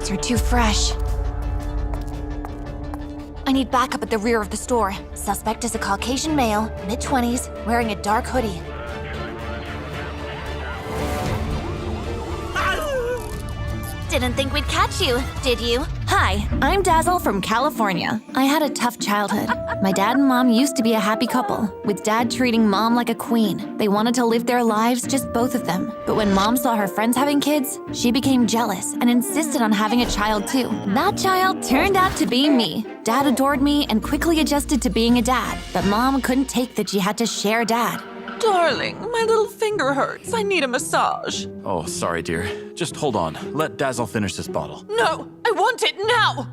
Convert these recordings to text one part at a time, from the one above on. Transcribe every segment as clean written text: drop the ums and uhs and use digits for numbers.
meats are too fresh. I need backup at the rear of the store. Suspect is a Caucasian male, mid-20s, wearing a dark hoodie. Didn't think we'd catch you, did you? Hi, I'm Dazzle from California. I had a tough childhood. My dad and mom used to be a happy couple, with dad treating mom like a queen. They wanted to live their lives, just both of them. But when mom saw her friends having kids, she became jealous and insisted on having a child too. That child turned out to be me. Dad adored me and quickly adjusted to being a dad, but mom couldn't take that she had to share dad. Darling, my little finger hurts. I need a massage. Oh, sorry, dear. Just hold on. Let Dazzle finish this bottle. No, I want it now!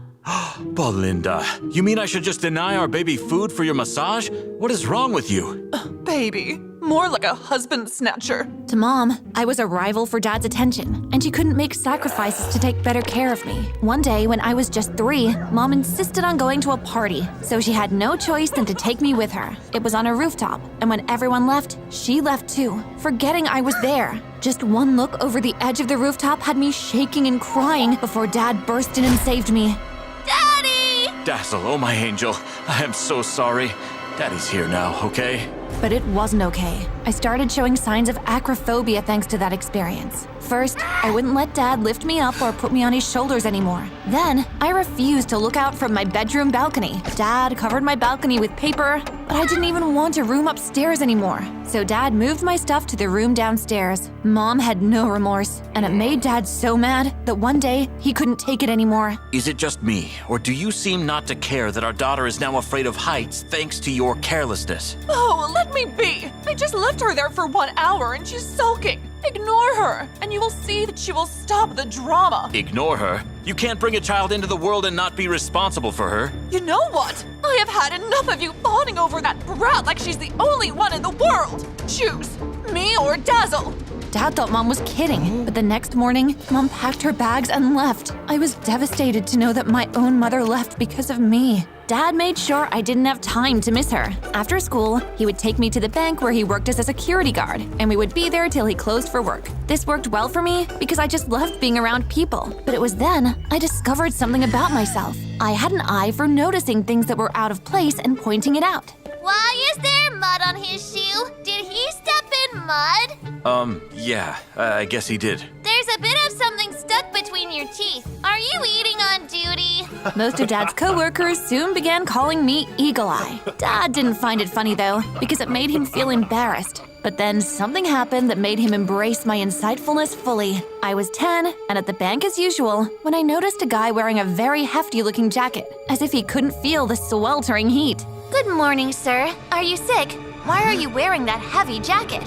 Belinda, you mean I should just deny our baby food for your massage? What is wrong with you? Baby, more like a husband snatcher. To mom, I was a rival for dad's attention, and she couldn't make sacrifices to take better care of me. One day, when I was just 3, mom insisted on going to a party, so she had no choice than to take me with her. It was on a rooftop, and when everyone left, she left too, forgetting I was there. Just one look over the edge of the rooftop had me shaking and crying before dad burst in and saved me. Daddy! Dazzle, oh my angel, I am so sorry. Daddy's here now, okay? But it wasn't okay. I started showing signs of acrophobia thanks to that experience. First, I wouldn't let Dad lift me up or put me on his shoulders anymore. Then, I refused to look out from my bedroom balcony. Dad covered my balcony with paper, but I didn't even want a room upstairs anymore. So Dad moved my stuff to the room downstairs. Mom had no remorse, and it made Dad so mad that one day he couldn't take it anymore. Is it just me, or do you seem not to care that our daughter is now afraid of heights thanks to your carelessness? Oh, let me be. I just left her there for 1 hour and she's sulking. Ignore her, and you will see that she will stop the drama. Ignore her? You can't bring a child into the world and not be responsible for her. You know what? I have had enough of you fawning over that brat like she's the only one in the world. Choose, me or Dazzle. Dad thought Mom was kidding, but the next morning, Mom packed her bags and left. I was devastated to know that my own mother left because of me. Dad made sure I didn't have time to miss her. After school, he would take me to the bank where he worked as a security guard, and we would be there till he closed for work. This worked well for me because I just loved being around people. But it was then I discovered something about myself. I had an eye for noticing things that were out of place and pointing it out. Why is there mud on his shoe? Did he step in mud? Yeah, I guess he did. There's a bit of something stuck between your teeth. Are you eating on duty? Most of Dad's coworkers soon began calling me Eagle Eye. Dad didn't find it funny though, because it made him feel embarrassed. But then something happened that made him embrace my insightfulness fully. I was 10, and at the bank as usual, when I noticed a guy wearing a very hefty-looking jacket, as if he couldn't feel the sweltering heat. Good morning, sir. Are you sick? Why are you wearing that heavy jacket?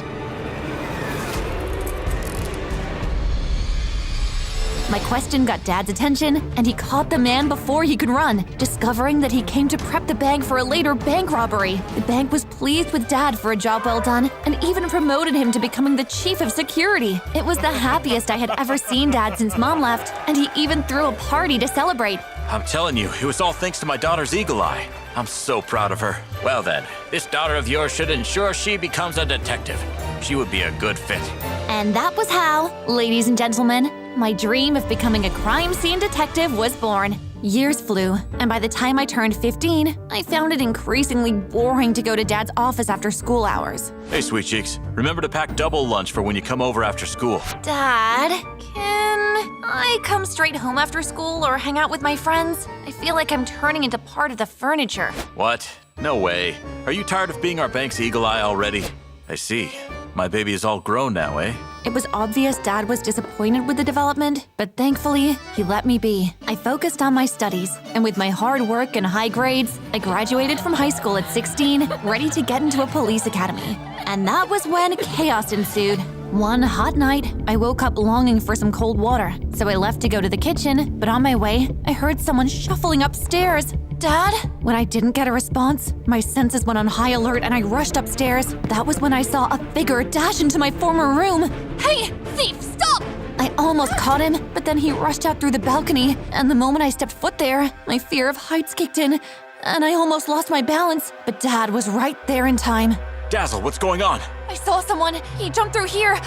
My question got Dad's attention, and he caught the man before he could run, discovering that he came to prep the bank for a later bank robbery. The bank was pleased with Dad for a job well done, and even promoted him to becoming the chief of security. It was the happiest I had ever seen Dad since Mom left, and he even threw a party to celebrate. I'm telling you, it was all thanks to my daughter's eagle eye. I'm so proud of her. Well then, this daughter of yours should ensure she becomes a detective. She would be a good fit. And that was how, ladies and gentlemen, my dream of becoming a crime scene detective was born. Years flew, and by the time I turned 15, I found it increasingly boring to go to Dad's office after school hours. Hey, sweet cheeks, remember to pack double lunch for when you come over after school. Dad, can I come straight home after school or hang out with my friends? I feel like I'm turning into part of the furniture. What? No way. Are you tired of being our bank's eagle eye already? I see. My baby is all grown now, eh? It was obvious Dad was disappointed with the development, but thankfully, he let me be. I focused on my studies, and with my hard work and high grades, I graduated from high school at 16, ready to get into a police academy. And that was when chaos ensued. One hot night, I woke up longing for some cold water, so I left to go to the kitchen, but on my way, I heard someone shuffling upstairs. Dad? When I didn't get a response, my senses went on high alert and I rushed upstairs. That was when I saw a figure dash into my former room. Hey, thief, stop! I almost caught him, but then he rushed out through the balcony, and the moment I stepped foot there, my fear of heights kicked in, and I almost lost my balance, but Dad was right there in time. Dazzle, what's going on? I saw someone. He jumped through here.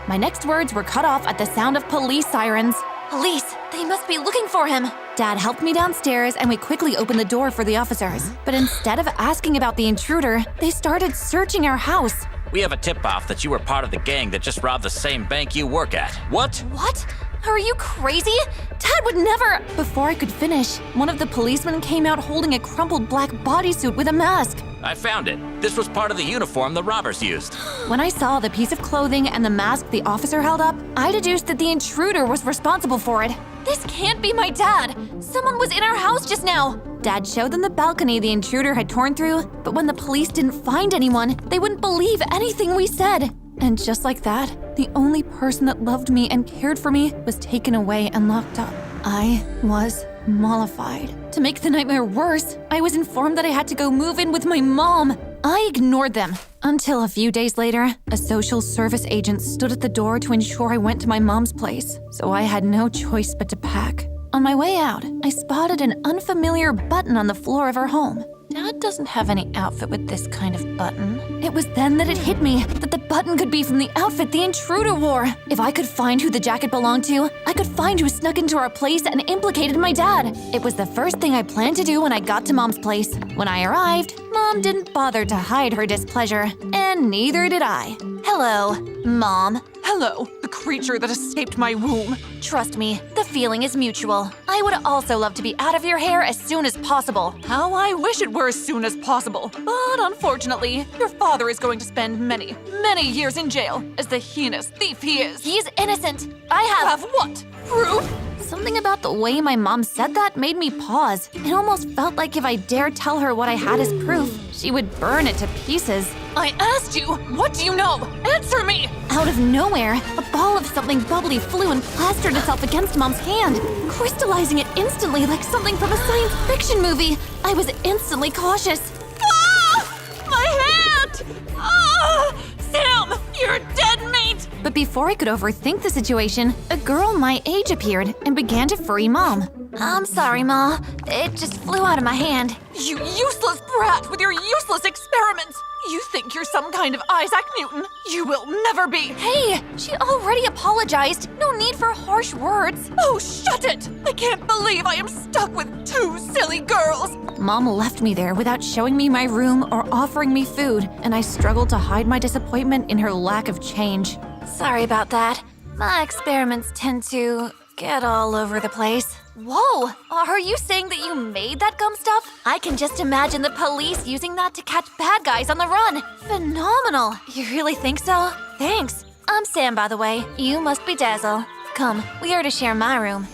My next words were cut off at the sound of police sirens. Police, they They must be looking for him. Dad helped me downstairs and we quickly opened the door for the officers. But instead of asking about the intruder, they started searching our house. We have a tip-off that you were part of the gang that just robbed the same bank you work at. What? What? Are you crazy? Dad would never… Before I could finish, one of the policemen came out holding a crumpled black bodysuit with a mask. I found it. This was part of the uniform the robbers used. When I saw the piece of clothing and the mask the officer held up, I deduced that the intruder was responsible for it. This can't be my dad! Someone was in our house just now! Dad showed them the balcony the intruder had torn through, but when the police didn't find anyone, they wouldn't believe anything we said. And just like that, the only person that loved me and cared for me was taken away and locked up. I was mollified. To make the nightmare worse, I was informed that I had to go move in with my mom. I ignored them until a few days later, a social service agent stood at the door to ensure I went to my mom's place, so I had no choice but to pack. On my way out, I spotted an unfamiliar button on the floor of her home. Dad doesn't have any outfit with this kind of button. It was then that it hit me that the button could be from the outfit the intruder wore. If I could find who the jacket belonged to, I could find who snuck into our place and implicated my dad. It was the first thing I planned to do when I got to Mom's place. When I arrived, Mom didn't bother to hide her displeasure, and neither did I. Hello, Mom. Hello, the creature that escaped my womb. Trust me, the feeling is mutual. I would also love to be out of your hair as soon as possible. How I wish it were as soon as possible. But unfortunately, your father is going to spend many, many years in jail as the heinous thief he is. He's innocent. I Have what? Proof? Something about the way my mom said that made me pause. It almost felt like if I dared tell her what I had as proof, she would burn it to pieces. I asked you, what do you know? Answer me! Out of nowhere, a ball of something bubbly flew and plastered itself against Mom's hand, crystallizing it instantly like something from a science fiction movie. I was instantly cautious. Ah! My hand! Ah! Sam, you're dead meat! But before I could overthink the situation, a girl my age appeared and began to free Mom. I'm sorry, Ma. It just flew out of my hand. You useless brat with your useless experiments! You think you're some kind of Isaac Newton? You will never be! Hey, she already apologized. No need for harsh words. Oh, shut it! I can't believe I am stuck with two silly girls! Mom left me there without showing me my room or offering me food, and I struggled to hide my disappointment in her lack of change. Sorry about that. My experiments tend to get all over the place. Whoa! Are you saying that you made that gum stuff? I can just imagine the police using that to catch bad guys on the run. Phenomenal! You really think so? Thanks. I'm Sam, by the way. You must be Dazzle. Come, we are to share my room.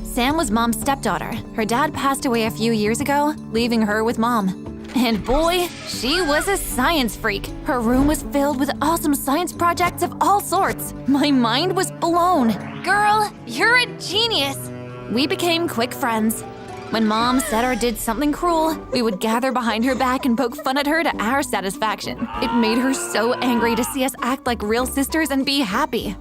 Sam was Mom's stepdaughter. Her dad passed away a few years ago, leaving her with Mom. And boy, she was a science freak. Her room was filled with awesome science projects of all sorts. My mind was blown. Girl, you're a genius. We became quick friends. When Mom said or did something cruel, we would gather behind her back and poke fun at her to our satisfaction. It made her so angry to see us act like real sisters and be happy.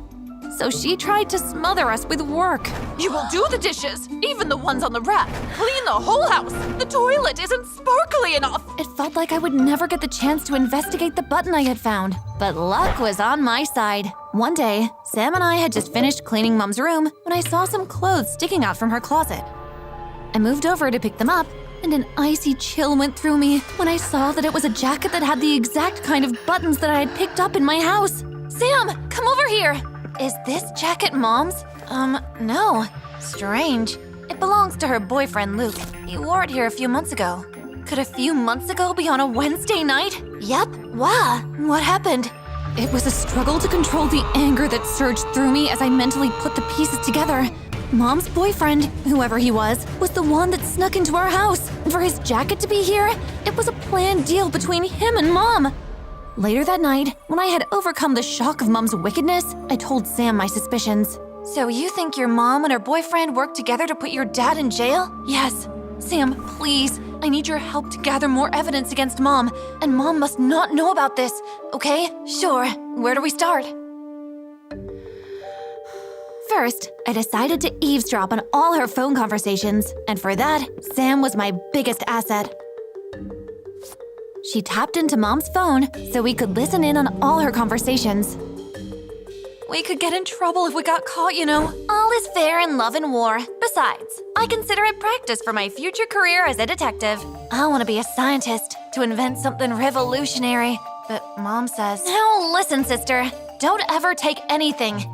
So she tried to smother us with work. You will do the dishes, even the ones on the rack. Clean the whole house. The toilet isn't sparkly enough. It felt like I would never get the chance to investigate the button I had found. But luck was on my side. One day, Sam and I had just finished cleaning Mom's room when I saw some clothes sticking out from her closet. I moved over to pick them up, and an icy chill went through me when I saw that it was a jacket that had the exact kind of buttons that I had picked up in my house. Sam, come over here! Is this jacket Mom's? No. Strange. It belongs to her boyfriend, Luke. He wore it here a few months ago. Could a few months ago be on a Wednesday night? Yep. Wow. What happened? It was a struggle to control the anger that surged through me as I mentally put the pieces together. Mom's boyfriend, whoever he was the one that snuck into our house. And for his jacket to be here, it was a planned deal between him and Mom. Later that night, when I had overcome the shock of Mom's wickedness, I told Sam my suspicions. So you think your mom and her boyfriend worked together to put your dad in jail? Yes. Sam, please, I need your help to gather more evidence against Mom, and Mom must not know about this, okay? Sure. Where do we start? First, I decided to eavesdrop on all her phone conversations, and for that, Sam was my biggest asset. She tapped into Mom's phone so we could listen in on all her conversations. We could get in trouble if we got caught, you know. All is fair in love and war. Besides, I consider it practice for my future career as a detective. I want to be a scientist to invent something revolutionary. But Mom says, Now listen, sister. don't ever take anything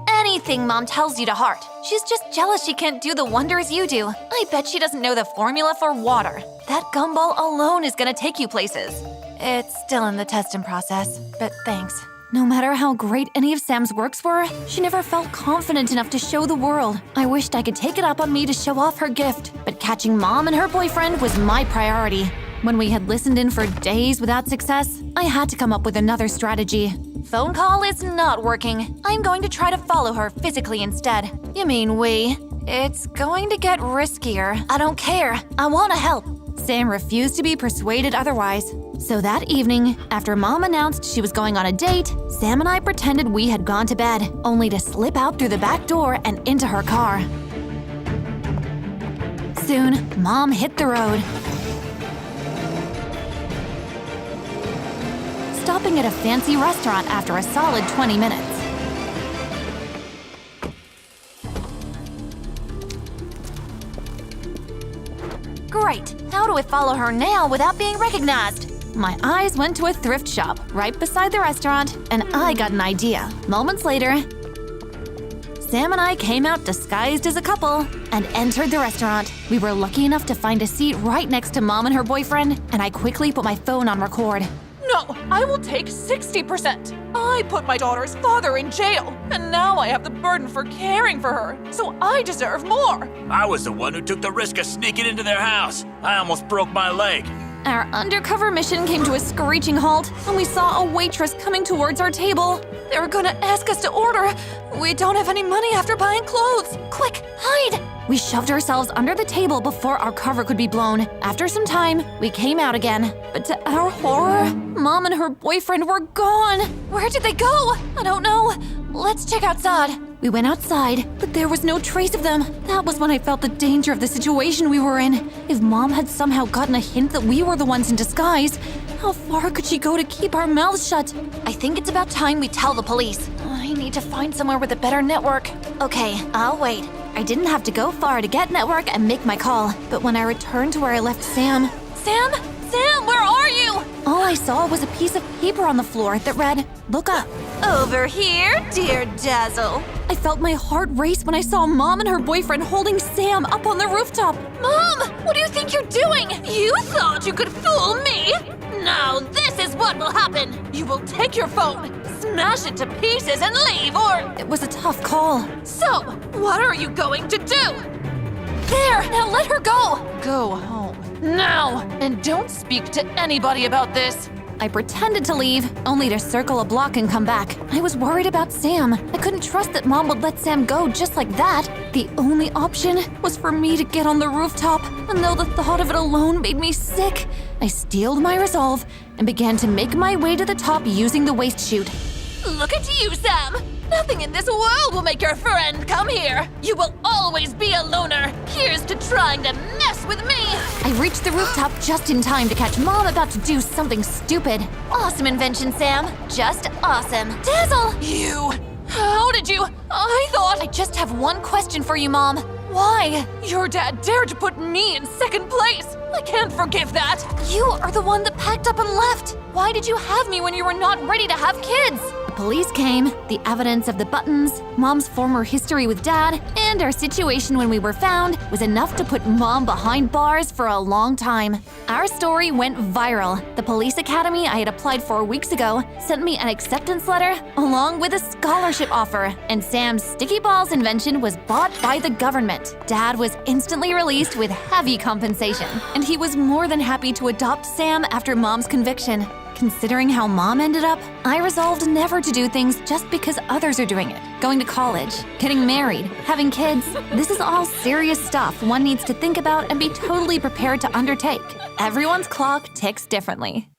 Mom tells you to heart. She's just jealous she can't do the wonders you do. I bet she doesn't know the formula for water. That gumball alone is gonna take you places. It's still in the testing process, but thanks. No matter how great any of Sam's works were, she never felt confident enough to show the world. I wished I could take it up on me to show off her gift, but catching Mom and her boyfriend was my priority. When we had listened in for days without success, I had to come up with another strategy. Phone call is not working. I'm going to try to follow her physically instead. You mean we? It's going to get riskier. I don't care. I want to help. Sam refused to be persuaded otherwise. So that evening, after Mom announced she was going on a date, Sam and I pretended we had gone to bed, only to slip out through the back door and into her car. Soon, Mom hit the road. Stopping at a fancy restaurant after a solid 20 minutes. Great! How do I follow her now without being recognized? My eyes went to a thrift shop right beside the restaurant, and I got an idea. Moments later, Sam and I came out disguised as a couple and entered the restaurant. We were lucky enough to find a seat right next to Mom and her boyfriend, and I quickly put my phone on record. No, I will take 60%. I put my daughter's father in jail, and now I have the burden for caring for her, so I deserve more. I was the one who took the risk of sneaking into their house. I almost broke my leg. Our undercover mission came to a screeching halt when we saw a waitress coming towards our table. They were gonna ask us to order. We don't have any money after buying clothes. Quick, hide! We shoved ourselves under the table before our cover could be blown. After some time, we came out again. But to our horror, Mom and her boyfriend were gone. Where did they go? I don't know. Let's check outside. We went outside, but there was no trace of them. That was when I felt the danger of the situation we were in. If Mom had somehow gotten a hint that we were the ones in disguise, how far could she go to keep our mouths shut? I think it's about time we tell the police. I need to find somewhere with a better network. Okay, I'll wait. I didn't have to go far to get network and make my call, but when I returned to where I left Sam... Sam, where are you? All I saw was a piece of paper on the floor that read, "Look up." Over here, dear Dazzle. I felt my heart race when I saw Mom and her boyfriend holding Sam up on the rooftop. Mom, what do you think you're doing? You thought you could fool me? Now this is what will happen. You will take your phone, smash it to pieces, and leave, or... It was a tough call. So, what are you going to do? There, now let her go. Go home. Now! And don't speak to anybody about this. I pretended to leave, only to circle a block and come back. I was worried about Sam. I couldn't trust that Mom would let Sam go just like that. The only option was for me to get on the rooftop, and though the thought of it alone made me sick, I steeled my resolve and began to make my way to the top using the waste chute. Look at you, Sam. Nothing in this world will make your friend come here. You will always be a loner. Here's to trying to mess with me. I reached the rooftop just in time to catch Mom about to do something stupid. Awesome invention, Sam. Just awesome. Dazzle! You... How did you... I just have one question for you, Mom. Why? Your dad dared to put me in second place. I can't forgive that. You are the one that packed up and left. Why did you have me when you were not ready to have kids? The police came, the evidence of the buttons, Mom's former history with Dad, and our situation when we were found was enough to put Mom behind bars for a long time. Our story went viral. The police academy I had applied for weeks ago sent me an acceptance letter along with a scholarship offer, and Sam's sticky balls invention was bought by the government. Dad was instantly released with heavy compensation, and he was more than happy to adopt Sam after Mom's conviction. Considering how Mom ended up, I resolved never to do things just because others are doing it. Going to college, getting married, having kids. This is all serious stuff one needs to think about and be totally prepared to undertake. Everyone's clock ticks differently.